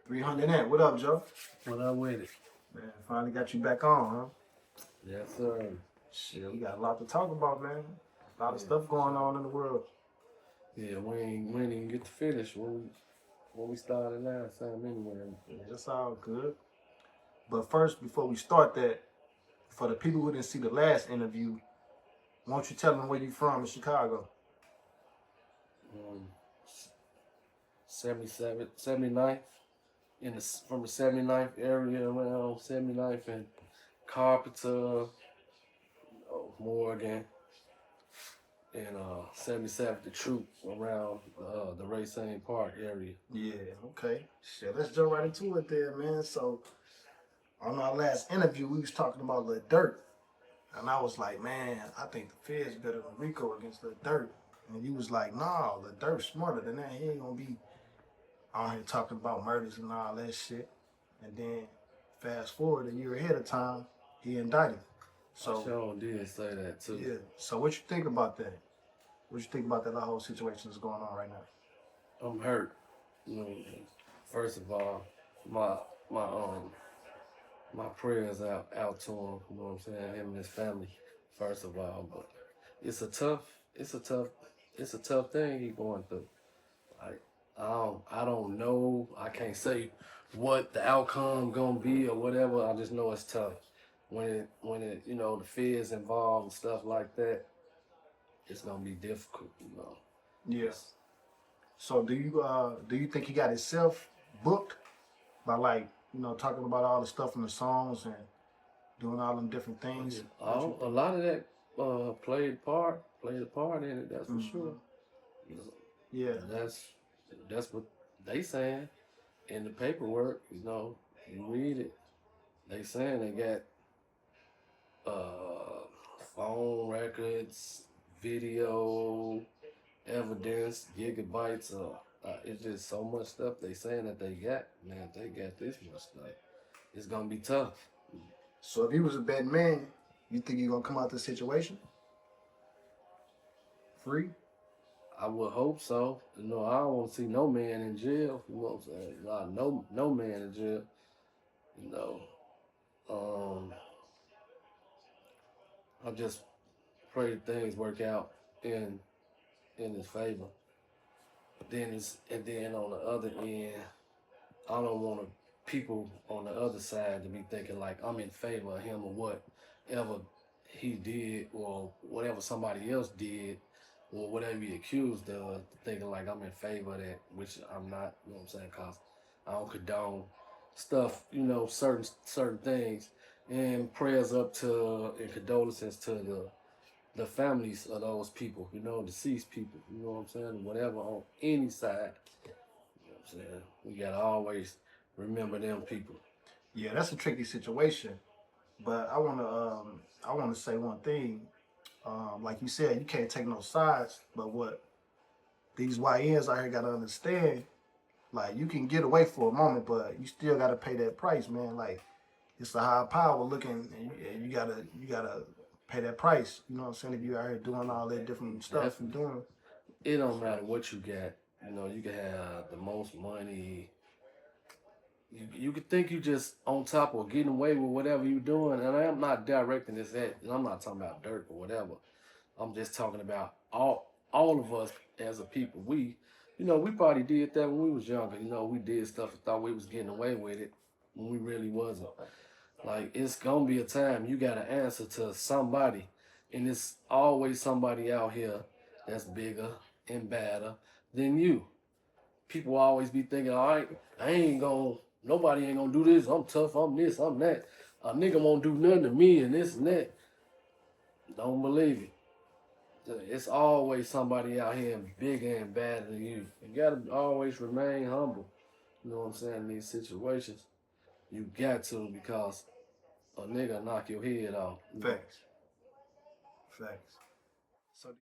300 in. What up, Joe? What up with it? Man, finally got you back on, huh? Yes, sir. Shit, we got a lot to talk about, man. A lot of stuff going on in the world. Yeah, we ain't even get to finish when we started last time anyway. Yeah, it's all good. But first, before we start that, for the people who didn't see the last interview, why don't you tell them where you from in Chicago? 79th, from the 79th area, around 79th and Carpenter, Morgan, and 77th, the Troop, around the Racine Park area. Yeah, okay. Shit, let's jump right into it there, man. So, on our last interview, we was talking about Lil Durk. And I was like, man, I think the Feds better than Rico against Lil Durk. And you was like, nah, Lil Durk's smarter than that. He ain't gonna be out here talking about murders and all that shit. And then, fast forward a year ahead of time, he indicted. So, I sure did say that too. yeah. So what you think about that? What you think about that whole situation that's going on right now? I'm hurt. First of all, my prayers out to him. You know what I'm saying? Him and his family. First of all, but it's a tough thing he going through. Like I don't know. I can't say what the outcome gonna be or whatever. I just know it's tough. When it the feds involved and stuff like that, it's gonna be difficult. Yes. So do you think he got himself booked by talking about all the stuff in the songs and doing all them different things? A lot of that played a part in it. That's for sure. Yeah. That's what they saying in the paperwork. You read it. They saying they got phone records, video evidence, gigabytes of. It's just so much stuff they saying that they got. Man, if they got this much stuff, it's gonna be tough. So if he was a bad man, you think he gonna come out this situation free? I would hope so. I don't want to see no man in jail. You know what I'm saying? No man in jail. I just pray that things work out in his favor. Then on the other end, I don't want people on the other side to be thinking like I'm in favor of him or whatever he did or whatever somebody else did or whatever he accused of, thinking like I'm in favor of that, which I'm not. You know what I'm saying? Cause I don't condone stuff. Certain things. And prayers up to and condolences to the families of those people, deceased people, you know what I'm saying? Whatever on any side, you know what I'm saying? We gotta always remember them people. Yeah, that's a tricky situation. But I wanna say one thing. Like you said, you can't take no sides, but what these YNs out here gotta understand, like you can get away for a moment, but you still gotta pay that price, man. Like it's a high power looking, and you gotta pay that price. You know what I'm saying? If you out here doing all that different stuff and doing, it don't matter what you got. You can have the most money. You could think you just on top or getting away with whatever you doing, and I'm not directing this at. And I'm not talking about Durk or whatever. I'm just talking about all of us as a people. We probably did that when we was younger. We did stuff and thought we was getting away with it when we really wasn't. Like, it's gonna be a time you gotta answer to somebody, and it's always somebody out here that's bigger and badder than you. People always be thinking, all right, nobody ain't gonna do this, I'm tough, I'm this, I'm that. A nigga won't do nothing to me and this and that. Don't believe it. It's always somebody out here bigger and badder than you. You gotta always remain humble. You know what I'm saying? In these situations, you got to, because a nigga knock your head off. facts. So